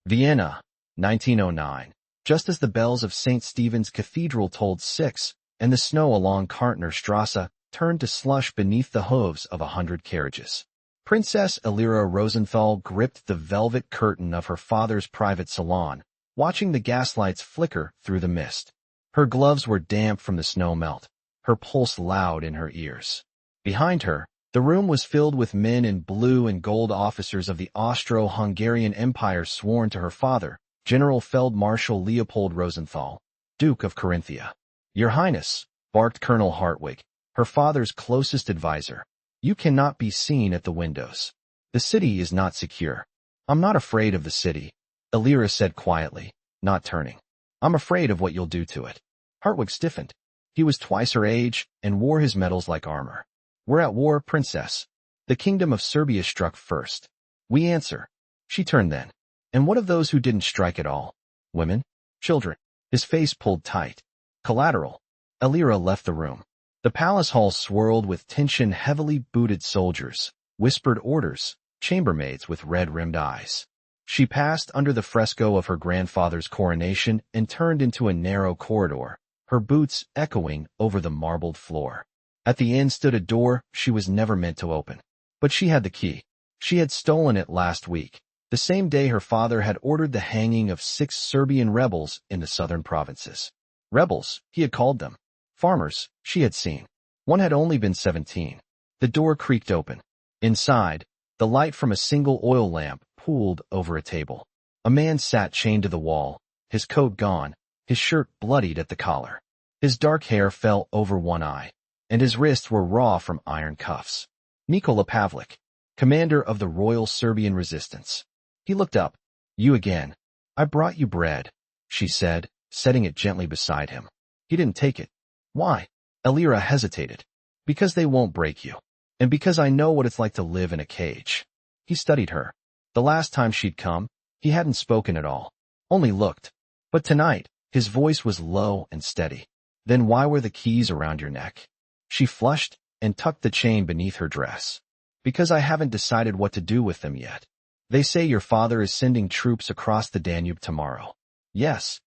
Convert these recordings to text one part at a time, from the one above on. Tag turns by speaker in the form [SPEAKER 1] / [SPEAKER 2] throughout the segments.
[SPEAKER 1] Vienna, 1909. Just as the bells of St. Stephen's Cathedral tolled 6, and the snow along Kärntner Strasse turned to slush beneath the hooves of 100 carriages. Princess Elira Rosenthal gripped the velvet curtain of her father's private salon, watching the gaslights flicker through the mist. Her gloves were damp from the snow melt, her pulse loud in her ears. Behind her, the room was filled with men in blue and gold, officers of the Austro-Hungarian Empire sworn to her father, General Feld-Marshal Leopold Rosenthal, Duke of Carinthia. "Your Highness," barked Colonel Hartwig, her father's closest advisor, "you cannot be seen at the windows. The city is not secure." "I'm not afraid of the city," Elira said quietly, not turning. "I'm afraid of what you'll do to it." Hartwig stiffened. He was twice her age and wore his medals like armor. "We're at war, Princess. The Kingdom of Serbia struck first. We answer." She turned then. "And what of those who didn't strike at all? Women? Children?" His face pulled tight. "Collateral." Elira left the room. The palace hall swirled with tension. Heavily booted soldiers whispered orders, chambermaids with red-rimmed eyes. She passed under the fresco of her grandfather's coronation and turned into a narrow corridor, her boots echoing over the marbled floor. At the end stood a door she was never meant to open. But she had the key. She had stolen it last week, the same day her father had ordered the hanging of 6 Serbian rebels in the southern provinces. Rebels, he had called them. Farmers, she had seen. One had only been 17. The door creaked open. Inside, the light from a single oil lamp pooled over a table. A man sat chained to the wall, his coat gone, his shirt bloodied at the collar. His dark hair fell over one eye, and his wrists were raw from iron cuffs. Nikola Pavlic, commander of the Royal Serbian Resistance. He looked up. "You again. I brought you bread," she said, setting it gently beside him. He didn't take it. "Why?" Elira hesitated. "Because they won't break you. And because I know what it's like to live in a cage." He studied her. The last time she'd come, he hadn't spoken at all, only looked. But tonight, his voice was low and steady. "Then why were the keys around your neck?" She flushed and tucked the chain beneath her dress. "Because I haven't decided what to do with them yet. They say your father is sending troops across the Danube tomorrow." "Yes."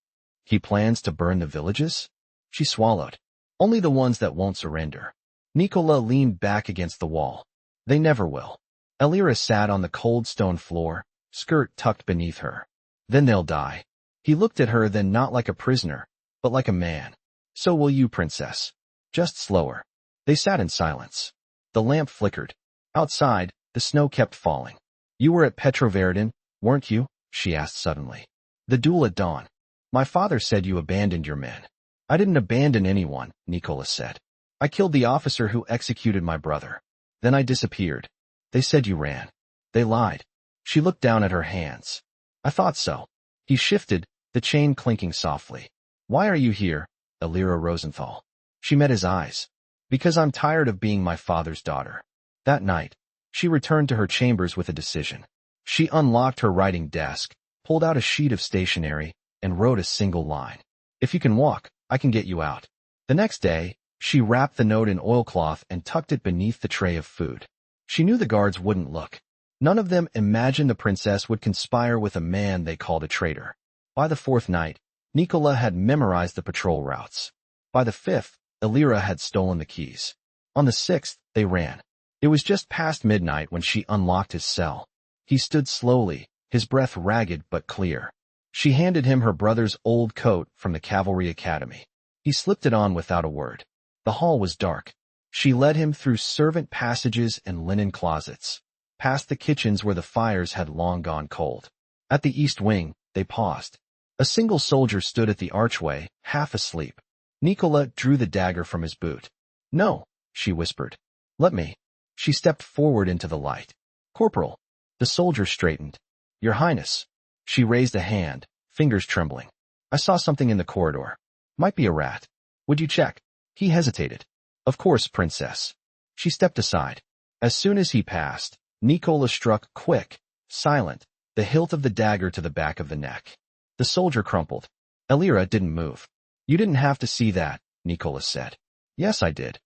[SPEAKER 1] "He plans to burn the villages?" She swallowed. "Only the ones that won't surrender." Nikola leaned back against the wall. "They never will." Elira sat on the cold stone floor, skirt tucked beneath her. "Then they'll die." He looked at her, then not like a prisoner, but like a man. "So will you, Princess. Just slower." They sat in silence. The lamp flickered. Outside, the snow kept falling. "You were at Petrovaradin, weren't you?" she asked suddenly. "The duel at dawn. My father said you abandoned your men." "I didn't abandon anyone," Nikola said. "I killed the officer who executed my brother. Then I disappeared. They said you ran. They lied." She looked down at her hands. "I thought so." He shifted, the chain clinking softly. "Why are you here, Elira Rosenthal?" She met his eyes. "Because I'm tired of being my father's daughter." That night, she returned to her chambers with a decision. She unlocked her writing desk, pulled out a sheet of stationery, and wrote a single line. "If you can walk, I can get you out." The next day, she wrapped the note in oilcloth and tucked it beneath the tray of food. She knew the guards wouldn't look. None of them imagined the princess would conspire with a man they called a traitor. By the 4th night, Nikola had memorized the patrol routes. By the 5th, Elira had stolen the keys. On the 6th, they ran. It was just past midnight when she unlocked his cell. He stood slowly, his breath ragged but clear. She handed him her brother's old coat from the Cavalry Academy. He slipped it on without a word. The hall was dark. She led him through servant passages and linen closets, past the kitchens where the fires had long gone cold. At the east wing, they paused. A single soldier stood at the archway, half asleep. Nikola drew the dagger from his boot. "No," she whispered. "Let me." She stepped forward into the light. "Corporal." The soldier straightened. "Your Highness." She raised a hand, fingers trembling. "I saw something in the corridor. Might be a rat. Would you check?" He hesitated. "Of course, Princess." She stepped aside. As soon as he passed, Nikola struck quick, silent, the hilt of the dagger to the back of the neck. The soldier crumpled. Elira didn't move. "You didn't have to see that," Nikola said. "Yes, I did."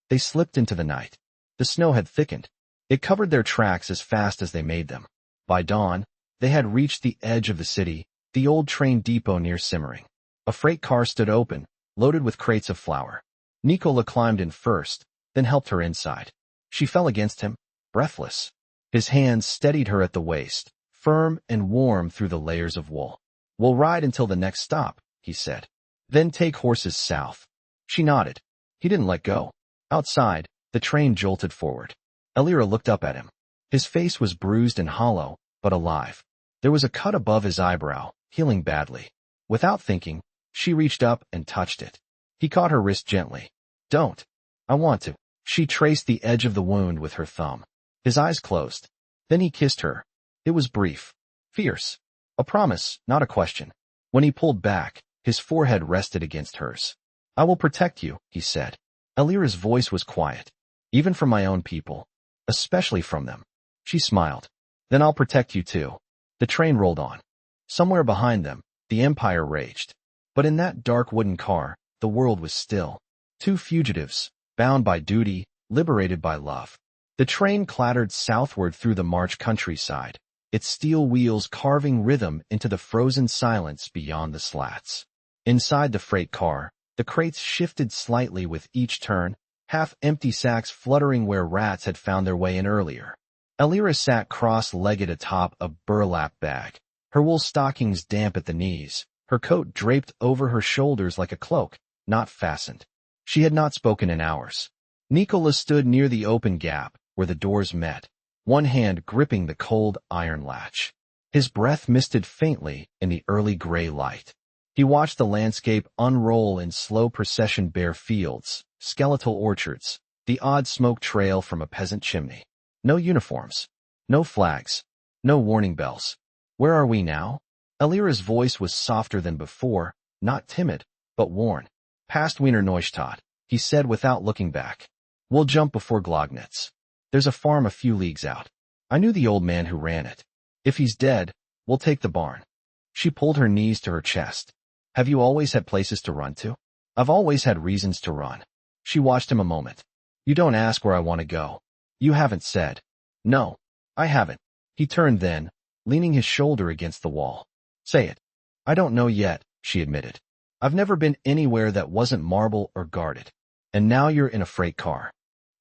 [SPEAKER 1] They slipped into the night. The snow had thickened. It covered their tracks as fast as they made them. By dawn, They had reached the edge of the city, the old train depot near Simmering. A freight car stood open, loaded with crates of flour. Nikola climbed in first, then helped her inside. She fell against him, breathless. His hands steadied her at the waist, firm and warm through the layers of wool. "We'll ride until the next stop," he said. "Then take horses south." She nodded. He didn't let go. Outside, the train jolted forward. Elira looked up at him. His face was bruised and hollow, but alive. There was a cut above his eyebrow, healing badly. Without thinking, she reached up and touched it. He caught her wrist gently. "Don't. I want to." She traced the edge of the wound with her thumb. His eyes closed. Then he kissed her. It was brief, fierce. A promise, not a question. When he pulled back, his forehead rested against hers. "I will protect you," he said. Elira's voice was quiet. "Even from my own people. Especially from them." She smiled. "Then I'll protect you too." The train rolled on. Somewhere behind them, the Empire raged. But in that dark wooden car, the world was still. Two fugitives, bound by duty, liberated by love. The train clattered southward through the March countryside, its steel wheels carving rhythm into the frozen silence beyond the slats. Inside the freight car, the crates shifted slightly with each turn, half-empty sacks fluttering where rats had found their way in earlier. Elira sat cross-legged atop a burlap bag, her wool stockings damp at the knees, her coat draped over her shoulders like a cloak, not fastened. She had not spoken in hours. Nikola stood near the open gap, where the doors met, one hand gripping the cold iron latch. His breath misted faintly in the early gray light. He watched the landscape unroll in slow procession: bare fields, skeletal orchards, the odd smoke trail from a peasant chimney. No uniforms. No flags. No warning bells. "Where are we now?" Elira's voice was softer than before, not timid, but worn. "Past Wiener Neustadt," he said without looking back. "We'll jump before Glognitz. There's a farm a few leagues out. I knew the old man who ran it. If he's dead, we'll take the barn." She pulled her knees to her chest. "Have you always had places to run to?" "I've always had reasons to run." She watched him a moment. "You don't ask where I want to go." "You haven't said." "No, I haven't." He turned then, leaning his shoulder against the wall. "Say it." "I don't know yet," she admitted. "I've never been anywhere that wasn't marble or guarded. And now you're in a freight car.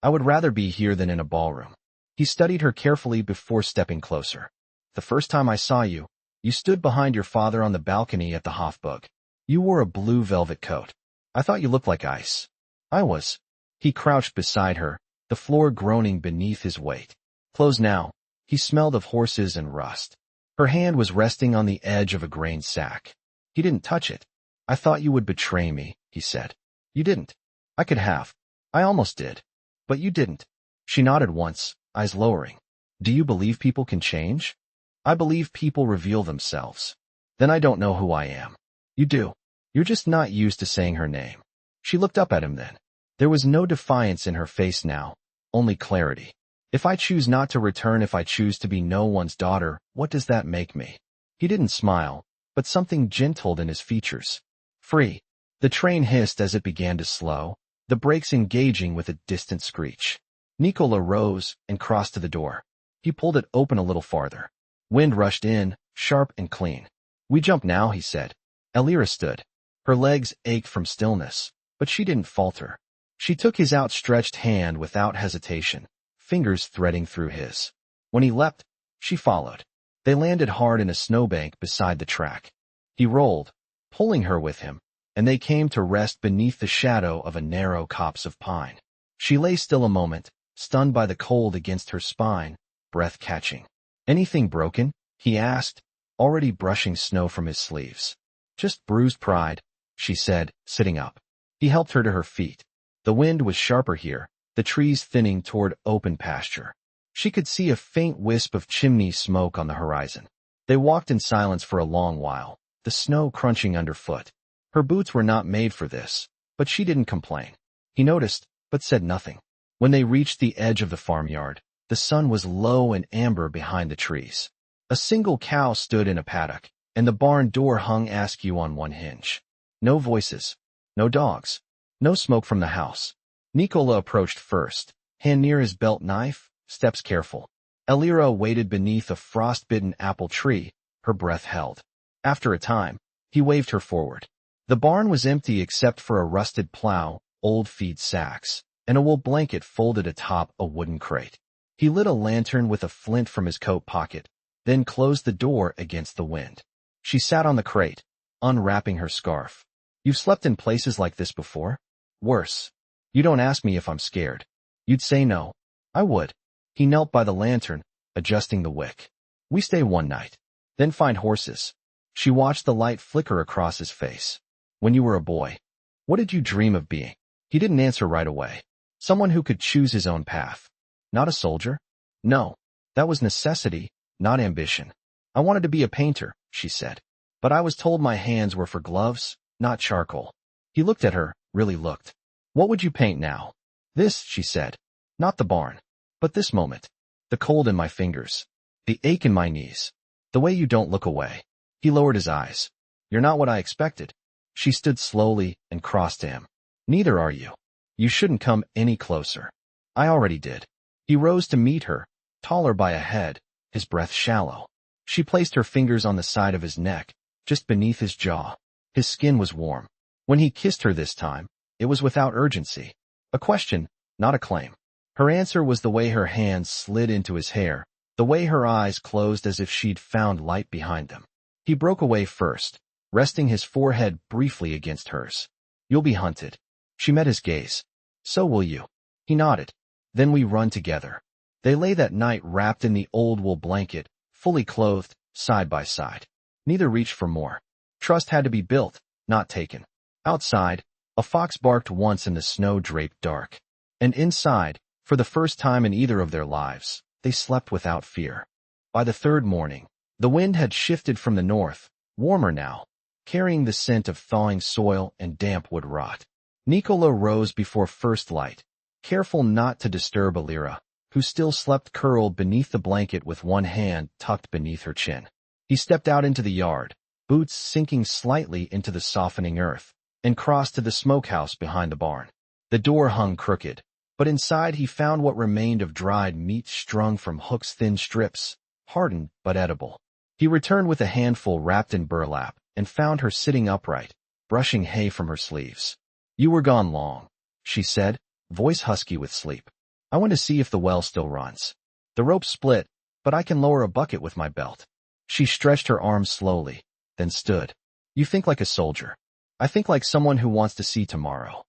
[SPEAKER 1] I would rather be here than in a ballroom." He studied her carefully before stepping closer. "The first time I saw you, you stood behind your father on the balcony at the Hofburg. You wore a blue velvet coat. I thought you looked like ice." "I was." He crouched beside her, the floor groaning beneath his weight. "Close now." He smelled of horses and rust. Her hand was resting on the edge of a grain sack. He didn't touch it. "I thought you would betray me," he said. "You didn't." "I could have. I almost did. But you didn't." She nodded once, eyes lowering. "Do you believe people can change?" "I believe people reveal themselves." "Then I don't know who I am." "You do. You're just not used to saying her name." She looked up at him then. There was no defiance in her face now, only clarity. "If I choose not to return, if I choose to be no one's daughter, what does that make me?" He didn't smile, but something gentled in his features. "Free." The train hissed as it began to slow, the brakes engaging with a distant screech. Nikola rose and crossed to the door. He pulled it open a little farther. Wind rushed in, sharp and clean. "We jump now," he said. Elira stood. Her legs ached from stillness, but she didn't falter. She took his outstretched hand without hesitation, fingers threading through his. When he leapt, she followed. They landed hard in a snowbank beside the track. He rolled, pulling her with him, and they came to rest beneath the shadow of a narrow copse of pine. She lay still a moment, stunned by the cold against her spine, breath catching. "Anything broken?" he asked, already brushing snow from his sleeves. "Just bruised pride," she said, sitting up. He helped her to her feet. The wind was sharper here, the trees thinning toward open pasture. She could see a faint wisp of chimney smoke on the horizon. They walked in silence for a long while, the snow crunching underfoot. Her boots were not made for this, but she didn't complain. He noticed, but said nothing. When they reached the edge of the farmyard, the sun was low and amber behind the trees. A single cow stood in a paddock, and the barn door hung askew on one hinge. No voices. No dogs. No smoke from the house. Nikola approached first, hand near his belt knife, steps careful. Elira waited beneath a frost-bitten apple tree, her breath held. After a time, he waved her forward. The barn was empty except for a rusted plow, old feed sacks, and a wool blanket folded atop a wooden crate. He lit a lantern with a flint from his coat pocket, then closed the door against the wind. She sat on the crate, unwrapping her scarf. You've slept in places like this before? Worse. You don't ask me if I'm scared. You'd say no. I would. He knelt by the lantern, adjusting the wick. We stay one night, then find horses. She watched the light flicker across his face. When you were a boy, what did you dream of being? He didn't answer right away. Someone who could choose his own path. Not a soldier? No. That was necessity, not ambition. I wanted to be a painter, she said. But I was told my hands were for gloves, not charcoal. He looked at her, really looked. What would you paint now? This, she said. Not the barn. But this moment. The cold in my fingers. The ache in my knees. The way you don't look away. He lowered his eyes. You're not what I expected. She stood slowly and crossed to him. Neither are you. You shouldn't come any closer. I already did. He rose to meet her, taller by a head, his breath shallow. She placed her fingers on the side of his neck, just beneath his jaw. His skin was warm. When he kissed her this time, it was without urgency. A question, not a claim. Her answer was the way her hands slid into his hair, the way her eyes closed as if she'd found light behind them. He broke away first, resting his forehead briefly against hers. You'll be hunted. She met his gaze. So will you. He nodded. Then we run together. They lay that night wrapped in the old wool blanket, fully clothed, side by side. Neither reached for more. Trust had to be built, not taken. Outside, a fox barked once in the snow-draped dark. And inside, for the first time in either of their lives, they slept without fear. By the third morning, the wind had shifted from the north, warmer now, carrying the scent of thawing soil and damp wood rot. Nikola rose before first light, careful not to disturb Elira, who still slept curled beneath the blanket with one hand tucked beneath her chin. He stepped out into the yard, boots sinking slightly into the softening earth, and crossed to the smokehouse behind the barn. The door hung crooked, but inside he found what remained of dried meat strung from hooks, thin strips, hardened but edible. He returned with a handful wrapped in burlap and found her sitting upright, brushing hay from her sleeves. You were gone long, she said, voice husky with sleep. I went to see if the well still runs. The rope split, but I can lower a bucket with my belt. She stretched her arms slowly, then stood. You think like a soldier. I think like someone who wants to see tomorrow.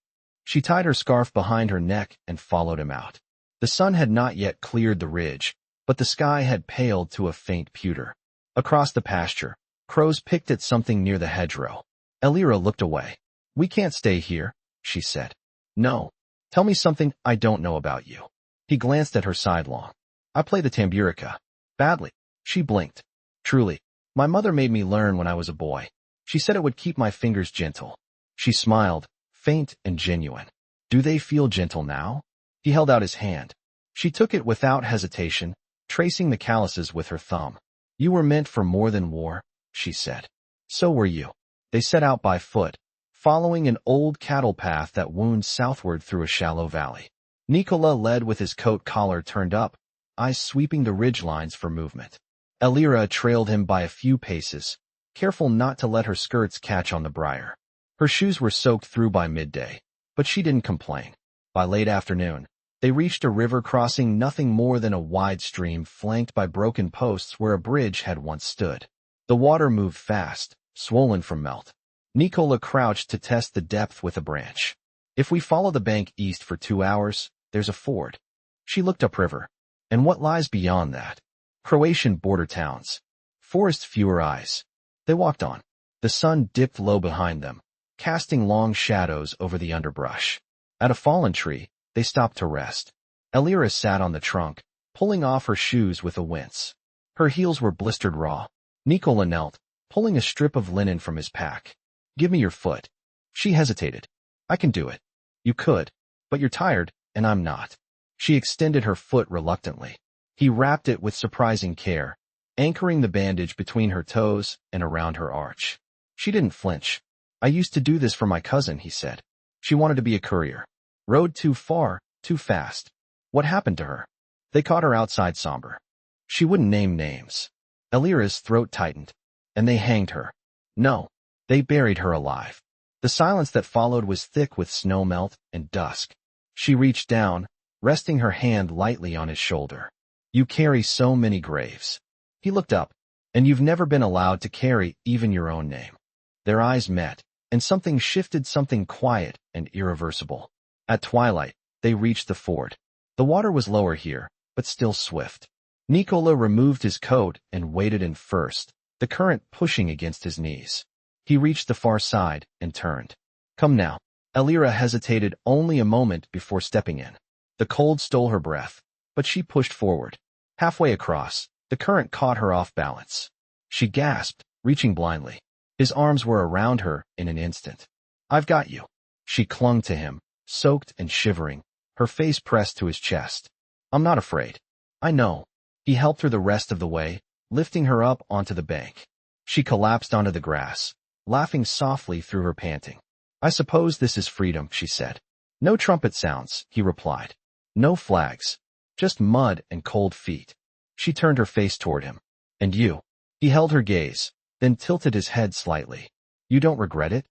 [SPEAKER 1] She tied her scarf behind her neck and followed him out. The sun had not yet cleared the ridge, but the sky had paled to a faint pewter. Across the pasture, crows picked at something near the hedgerow. Elira looked away. We can't stay here, she said. No. Tell me something I don't know about you. He glanced at her sidelong. I play the tamburica. Badly. She blinked. Truly. My mother made me learn when I was a boy. She said it would keep my fingers gentle. She smiled, faint and genuine. Do they feel gentle now? He held out his hand. She took it without hesitation, tracing the calluses with her thumb. You were meant for more than war, she said. So were you. They set out by foot, following an old cattle path that wound southward through a shallow valley. Nikola led with his coat collar turned up, eyes sweeping the ridgelines for movement. Elira trailed him by a few paces, careful not to let her skirts catch on the briar. Her shoes were soaked through by midday, but she didn't complain. By late afternoon, they reached a river crossing nothing more than a wide stream flanked by broken posts where a bridge had once stood. The water moved fast, swollen from melt. Nikola crouched to test the depth with a branch. If we follow the bank east for 2 hours, there's a ford. She looked upriver. And what lies beyond that? Croatian border towns. Forest fewer eyes. They walked on. The sun dipped low behind them, casting long shadows over the underbrush. At a fallen tree, they stopped to rest. Elira sat on the trunk, pulling off her shoes with a wince. Her heels were blistered raw. Nikola knelt, pulling a strip of linen from his pack. Give me your foot. She hesitated. I can do it. You could, but you're tired, and I'm not. She extended her foot reluctantly. He wrapped it with surprising care, anchoring the bandage between her toes and around her arch. She didn't flinch. I used to do this for my cousin, he said. She wanted to be a courier. Rode too far, too fast. What happened to her? They caught her outside somber. She wouldn't name names. Elira's throat tightened, and they hanged her. No, they buried her alive. The silence that followed was thick with snowmelt and dusk. She reached down, resting her hand lightly on his shoulder. You carry so many graves. He looked up. And you've never been allowed to carry even your own name. Their eyes met, and something shifted, something quiet and irreversible. At twilight, they reached the ford. The water was lower here, but still swift. Nikola removed his coat and waded in first, the current pushing against his knees. He reached the far side and turned. Come now. Elira hesitated only a moment before stepping in. The cold stole her breath, but she pushed forward. Halfway across, the current caught her off balance. She gasped, reaching blindly. His arms were around her in an instant. I've got you. She clung to him, soaked and shivering, her face pressed to his chest. I'm not afraid. I know. He helped her the rest of the way, lifting her up onto the bank. She collapsed onto the grass, laughing softly through her panting. I suppose this is freedom, she said. No trumpet sounds, he replied. No flags. Just mud and cold feet. She turned her face toward him. And you? He held her gaze, then tilted his head slightly. You don't regret it?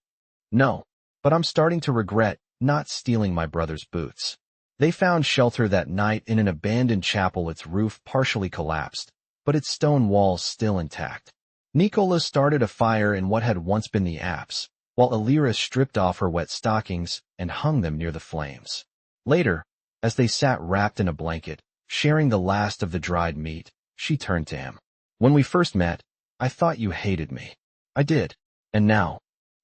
[SPEAKER 1] No. But I'm starting to regret not stealing my brother's boots. They found shelter that night in an abandoned chapel, its roof partially collapsed, but its stone walls still intact. Nikola started a fire in what had once been the apse, while Elira stripped off her wet stockings and hung them near the flames. Later, as they sat wrapped in a blanket, sharing the last of the dried meat, she turned to him. When we first met, I thought you hated me. I did. And now?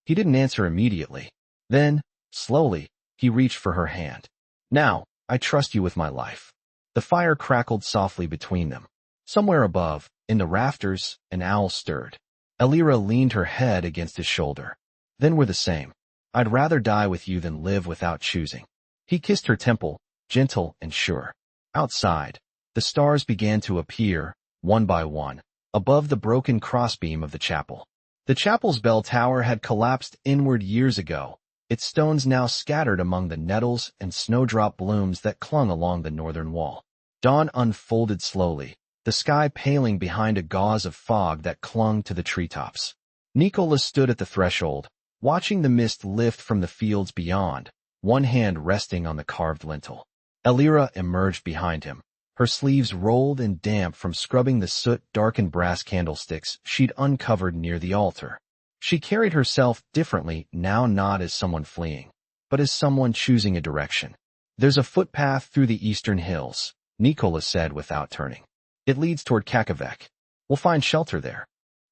[SPEAKER 1] He didn't answer immediately. Then, slowly, he reached for her hand. Now, I trust you with my life. The fire crackled softly between them. Somewhere above, in the rafters, an owl stirred. Elira leaned her head against his shoulder. Then we're the same. I'd rather die with you than live without choosing. He kissed her temple, gentle and sure. Outside, the stars began to appear, one by one, above the broken crossbeam of the chapel. The chapel's bell tower had collapsed inward years ago, its stones now scattered among the nettles and snowdrop blooms that clung along the northern wall. Dawn unfolded slowly, the sky paling behind a gauze of fog that clung to the treetops. Nikola stood at the threshold, watching the mist lift from the fields beyond, one hand resting on the carved lintel. Elira emerged behind him, her sleeves rolled and damp from scrubbing the soot-darkened brass candlesticks she'd uncovered near the altar. She carried herself differently now, not as someone fleeing, but as someone choosing a direction. There's a footpath through the eastern hills, Nikola said without turning. It leads toward Kakavek. We'll find shelter there.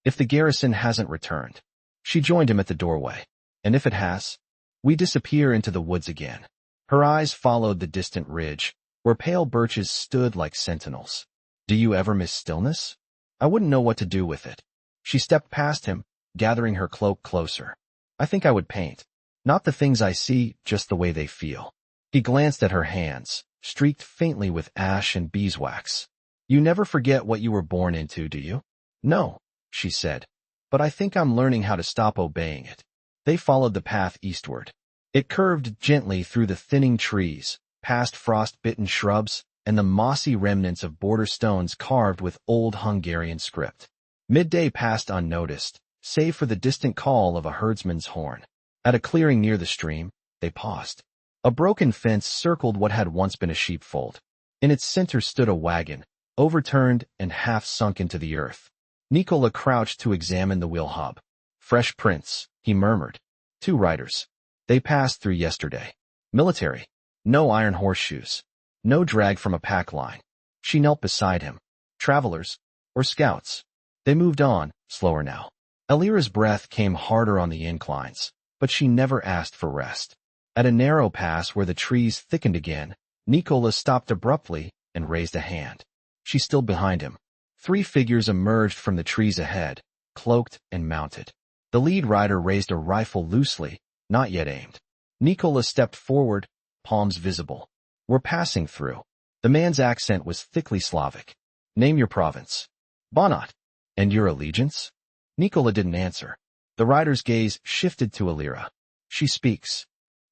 [SPEAKER 1] If the garrison hasn't returned. She joined him at the doorway. And if it has, we disappear into the woods again. Her eyes followed the distant ridge, where pale birches stood like sentinels. Do you ever miss stillness? I wouldn't know what to do with it. She stepped past him, gathering her cloak closer. I think I would paint. Not the things I see, just the way they feel. He glanced at her hands, streaked faintly with ash and beeswax. You never forget what you were born into, do you? No, she said. But I think I'm learning how to stop obeying it. They followed the path eastward. It curved gently through the thinning trees, past frost-bitten shrubs, and the mossy remnants of border stones carved with old Hungarian script. Midday passed unnoticed, save for the distant call of a herdsman's horn. At a clearing near the stream, they paused. A broken fence circled what had once been a sheepfold. In its center stood a wagon, overturned and half sunk into the earth. Nikola crouched to examine the wheel hub. Fresh prints, he murmured. 2 riders. They passed through yesterday. Military. No iron horseshoes. No drag from a pack line. She knelt beside him. Travelers. Or scouts. They moved on, slower now. Elira's breath came harder on the inclines, but she never asked for rest. At a narrow pass where the trees thickened again, Nikola stopped abruptly and raised a hand. She stood behind him. 3 figures emerged from the trees ahead, cloaked and mounted. The lead rider raised a rifle loosely, not yet aimed. Nikola stepped forward, palms visible. We're passing through. The man's accent was thickly Slavic. Name your province. Banat. And your allegiance? Nikola didn't answer. The rider's gaze shifted to Elira. She speaks.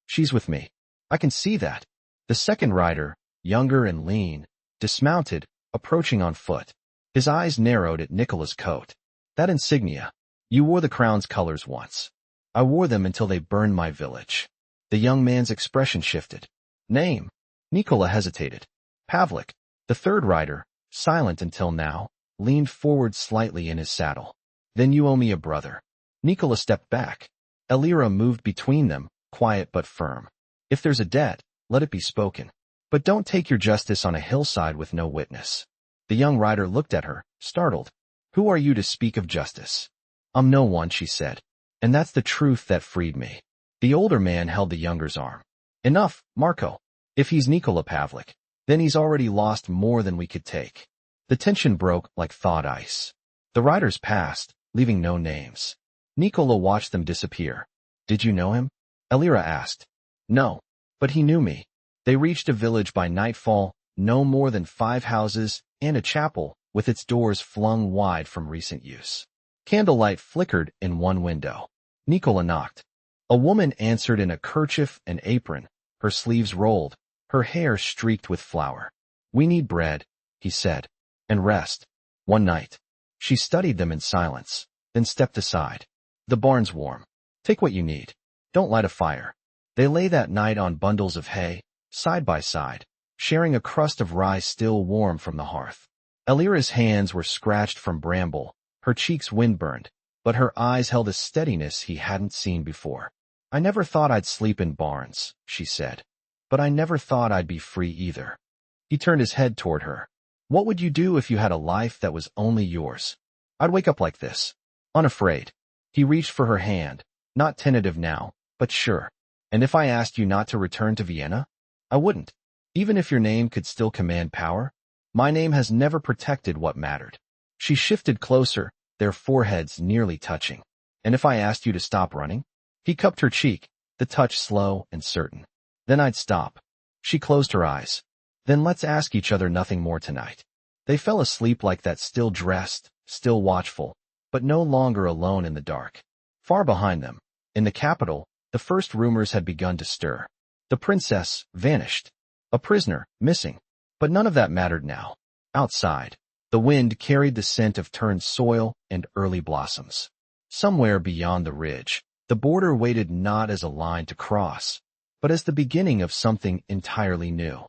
[SPEAKER 1] She's with me. I can see that. The second rider, younger and lean, dismounted, approaching on foot. His eyes narrowed at Nikola's coat. That insignia. You wore the crown's colors once. I wore them until they burned my village. The young man's expression shifted. Name? Nikola hesitated. Pavlic. The third rider, silent until now, leaned forward slightly in his saddle. Then you owe me a brother. Nikola stepped back. Elira moved between them, quiet but firm. If there's a debt, let it be spoken. But don't take your justice on a hillside with no witness. The young rider looked at her, startled. Who are you to speak of justice? I'm no one, she said. And that's the truth that freed me. The older man held the younger's arm. Enough, Marco. If he's Nikola Pavlic, then he's already lost more than we could take. The tension broke like thawed ice. The riders passed, leaving no names. Nikola watched them disappear. Did you know him? Elira asked. No, but he knew me. They reached a village by nightfall, no more than 5 houses, and a chapel, with its doors flung wide from recent use. Candlelight flickered in one window. Nikola knocked. A woman answered in a kerchief and apron, her sleeves rolled, her hair streaked with flour. We need bread, he said, and rest. One night. She studied them in silence, then stepped aside. The barn's warm. Take what you need. Don't light a fire. They lay that night on bundles of hay, side by side, sharing a crust of rye still warm from the hearth. Elira's hands were scratched from bramble, her cheeks windburned, but her eyes held a steadiness he hadn't seen before. I never thought I'd sleep in barns, she said. But I never thought I'd be free either. He turned his head toward her. What would you do if you had a life that was only yours? I'd wake up like this, unafraid. He reached for her hand, not tentative now, but sure. And if I asked you not to return to Vienna? I wouldn't. Even if your name could still command power? My name has never protected what mattered. She shifted closer, their foreheads nearly touching. And if I asked you to stop running? He cupped her cheek, the touch slow and certain. Then I'd stop. She closed her eyes. Then let's ask each other nothing more tonight. They fell asleep like that, still dressed, still watchful, but no longer alone in the dark. Far behind them, in the capital, the first rumors had begun to stir. The princess vanished. A prisoner, missing. But none of that mattered now. Outside, the wind carried the scent of turned soil and early blossoms. Somewhere beyond the ridge, the border waited not as a line to cross, but as the beginning of something entirely new.